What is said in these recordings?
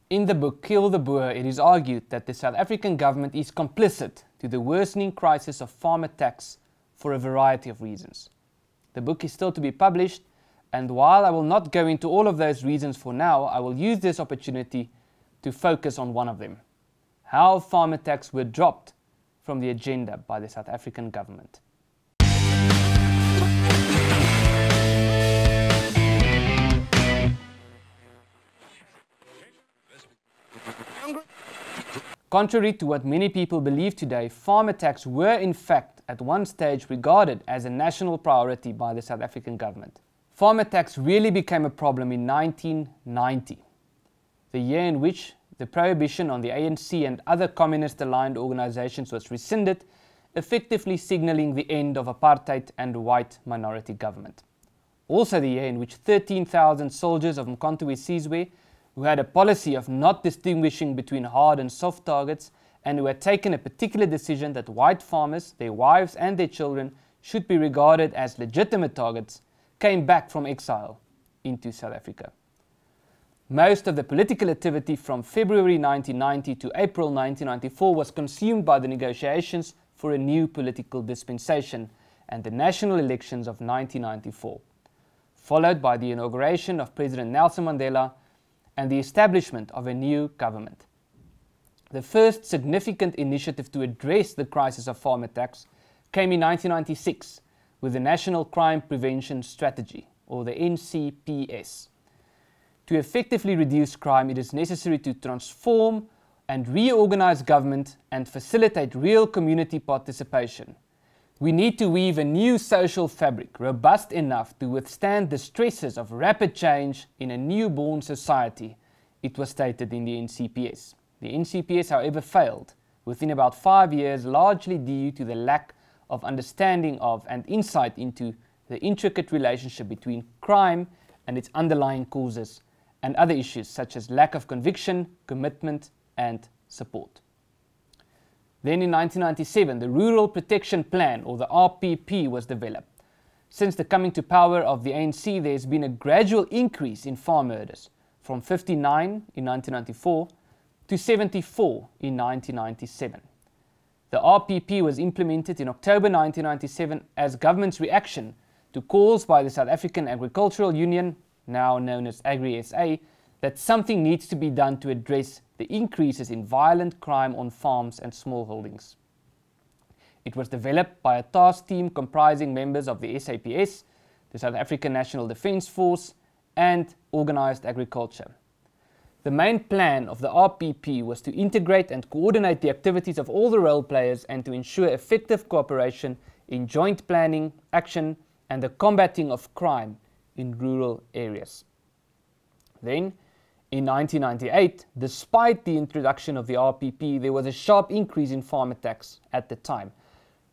In the book Kill the Boer, it is argued that the South African government is complicit to the worsening crisis of farmer tax for a variety of reasons. The book is still to be published, and while I will not go into all of those reasons for now, I will use this opportunity to focus on one of them: how farmer tax were dropped from the agenda by the South African government. Contrary to what many people believe today, farmer tax were in fact at one stage regarded as a national priority by the South African government. Farmer tax really became a problem in 1990, the year in which the prohibition on the ANC and other communist-aligned organizations was rescinded, effectively signaling the end of apartheid and white minority government. Also the year in which 13,000 soldiers of Mkhonto we Sizwe, who had a policy of not distinguishing between hard and soft targets, and who had taken a particular decision that white farmers, their wives and their children should be regarded as legitimate targets, came back from exile into South Africa. Most of the political activity from February 1990 to April 1994 was consumed by the negotiations for a new political dispensation and the national elections of 1994, followed by the inauguration of President Nelson Mandela and the establishment of a new government. The first significant initiative to address the crisis of farmer tax came in 1996 with the National Crime Prevention Strategy, or the NCPS. To effectively reduce crime, it is necessary to transform and reorganize government and facilitate real community participation. We need to weave a new social fabric, robust enough to withstand the stresses of rapid change in a newborn society, it was stated in the NCPS. The NCPS, however, failed within about 5 years, largely due to the lack of understanding of and insight into the intricate relationship between crime and its underlying causes, and other issues such as lack of conviction, commitment, and support. Then in 1997, the Rural Protection Plan, or the RPP, was developed. Since the coming to power of the ANC, there has been a gradual increase in farm murders, from 59 in 1994 to 74 in 1997. The RPP was implemented in October 1997 as government's reaction to calls by the South African Agricultural Union, now known as Agri-SA, that something needs to be done to address the increases in violent crime on farms and smallholdings. It was developed by a task team comprising members of the SAPS, the South African National Defence Force, and Organised Agriculture. The main plan of the RPP was to integrate and coordinate the activities of all the role players and to ensure effective cooperation in joint planning, action, and the combating of crime in rural areas. Then, in 1998, despite the introduction of the RPP, there was a sharp increase in farmer tax at the time,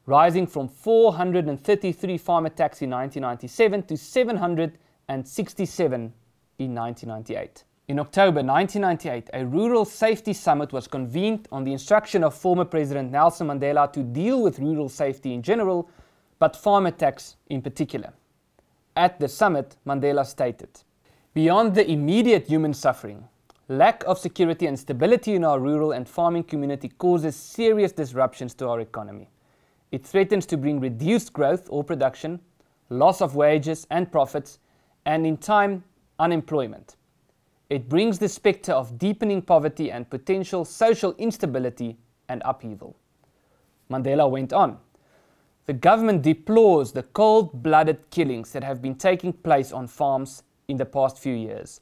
rising from 433 farmer tax in 1997 to 767 in 1998. In October 1998, a Rural Safety Summit was convened on the instruction of former President Nelson Mandela to deal with rural safety in general, but farmer tax in particular. At the summit, Mandela stated, "Beyond the immediate human suffering, lack of security and stability in our rural and farming community causes serious disruptions to our economy. It threatens to bring reduced growth or production, loss of wages and profits, and in time, unemployment. It brings the spectre of deepening poverty and potential social instability and upheaval." Mandela went on, "The government deplores the cold-blooded killings that have been taking place on farms in the past few years.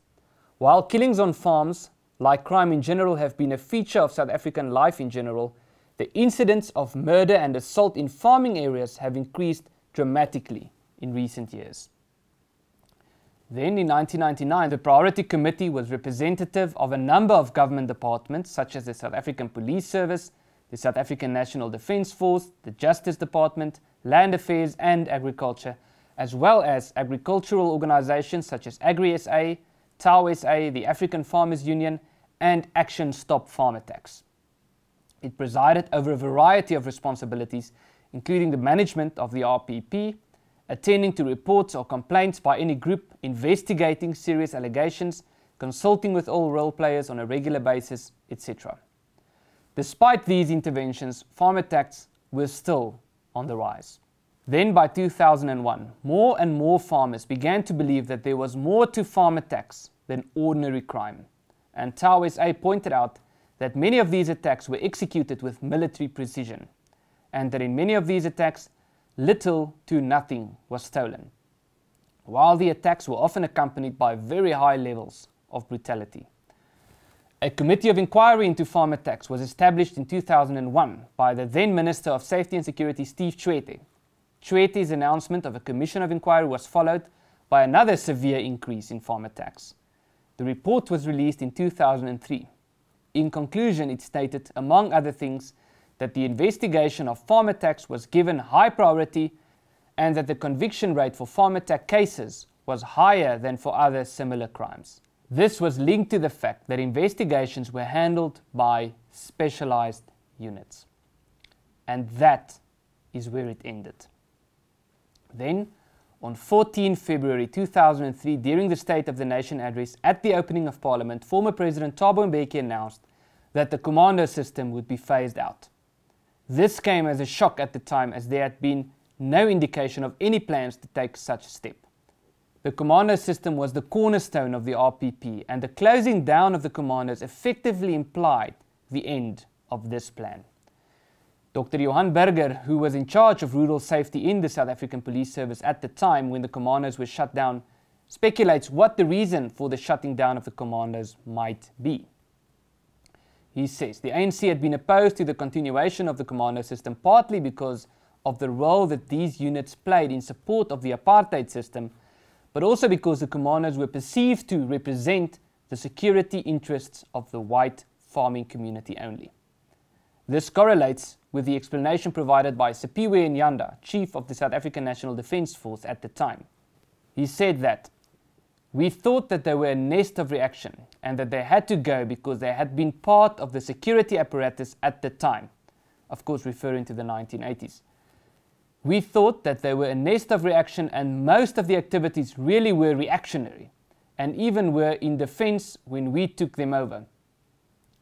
While killings on farms, like crime in general, have been a feature of South African life in general, the incidents of murder and assault in farming areas have increased dramatically in recent years." Then in 1999, the Priority Committee was representative of a number of government departments such as the South African Police Service, the South African National Defence Force, the Justice Department, Land Affairs and Agriculture, as well as agricultural organisations such as Agri-SA, TAU-SA, the African Farmers Union and Action Stop Farmer Tax. It presided over a variety of responsibilities, including the management of the RPP, attending to reports or complaints by any group, investigating serious allegations, consulting with all role players on a regular basis, etc. Despite these interventions, farm attacks were still on the rise. Then by 2001, more and more farmers began to believe that there was more to farm attacks than ordinary crime. And Tau SA pointed out that many of these attacks were executed with military precision, and that in many of these attacks, little to nothing was stolen, while the attacks were often accompanied by very high levels of brutality. A committee of inquiry into farm attacks was established in 2001 by the then Minister of Safety and Security, Steve Tshwete. Tshwete's announcement of a commission of inquiry was followed by another severe increase in farm attacks. The report was released in 2003. In conclusion, it stated, among other things, that the investigation of farm attacks was given high priority and that the conviction rate for farm attack cases was higher than for other similar crimes. This was linked to the fact that investigations were handled by specialized units. And that is where it ended. Then, on 14 February 2003, during the State of the Nation address at the opening of Parliament, former President Thabo Mbeki announced that the commando system would be phased out. This came as a shock at the time, as there had been no indication of any plans to take such a step. The commando system was the cornerstone of the RPP, and the closing down of the commandos effectively implied the end of this plan. Dr. Johan Burger, who was in charge of rural safety in the South African Police Service at the time when the commandos were shut down, speculates what the reason for the shutting down of the commandos might be. He says the ANC had been opposed to the continuation of the commando system partly because of the role that these units played in support of the apartheid system, but also because the commandos were perceived to represent the security interests of the white farming community only. This correlates with the explanation provided by Siphiwe Nyanda, Chief of the South African National Defence Force at the time. He said that, "We thought that they were a nest of reaction and that they had to go because they had been part of the security apparatus at the time," of course referring to the 1980s. "We thought that they were a nest of reaction and most of the activities really were reactionary and even were in defence when we took them over.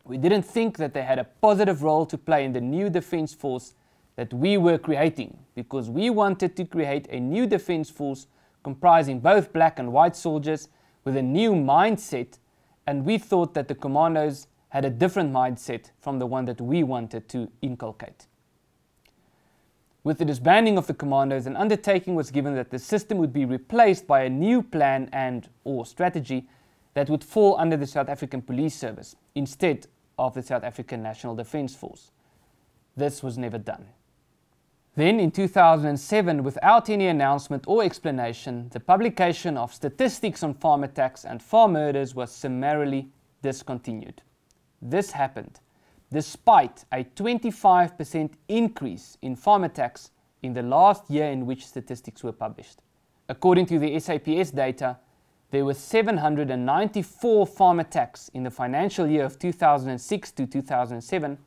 We didn't think that they had a positive role to play in the new defence force that we were creating because we wanted to create a new defence force comprising both black and white soldiers with a new mindset, and we thought that the commandos had a different mindset from the one that we wanted to inculcate." With the disbanding of the commandos, an undertaking was given that the system would be replaced by a new plan and/or strategy that would fall under the South African Police Service instead of the South African National Defence Force. This was never done. Then in 2007, without any announcement or explanation, the publication of statistics on farm attacks and farm murders was summarily discontinued. This happened despite a 25% increase in farm attacks in the last year in which statistics were published. According to the SAPS data, there were 794 farm attacks in the financial year of 2006 to 2007,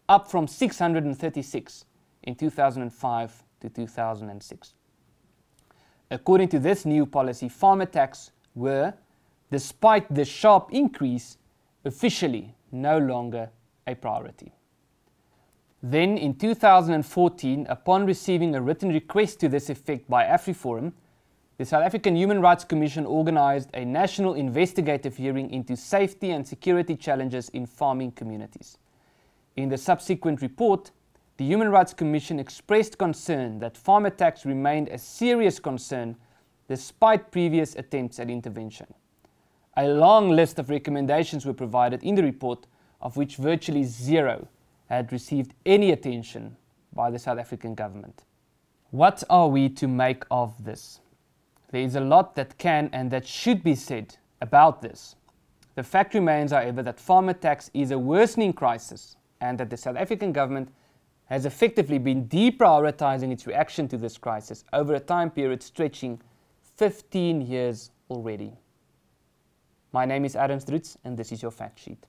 up from 636 in 2005 to 2006. According to this new policy, farm attacks were, despite the sharp increase, officially no longer a priority. Then in 2014, upon receiving a written request to this effect by AfriForum, the South African Human Rights Commission organised a national investigative hearing into safety and security challenges in farming communities. In the subsequent report, the Human Rights Commission expressed concern that farm attacks remained a serious concern despite previous attempts at intervention. A long list of recommendations were provided in the report, of which virtually zero had received any attention by the South African government. What are we to make of this? There is a lot that can and that should be said about this. The fact remains, however, that farm attacks is a worsening crisis and that the South African government has effectively been deprioritising its reaction to this crisis over a time period stretching 15 years already. My name is Ernst and this is your fact sheet.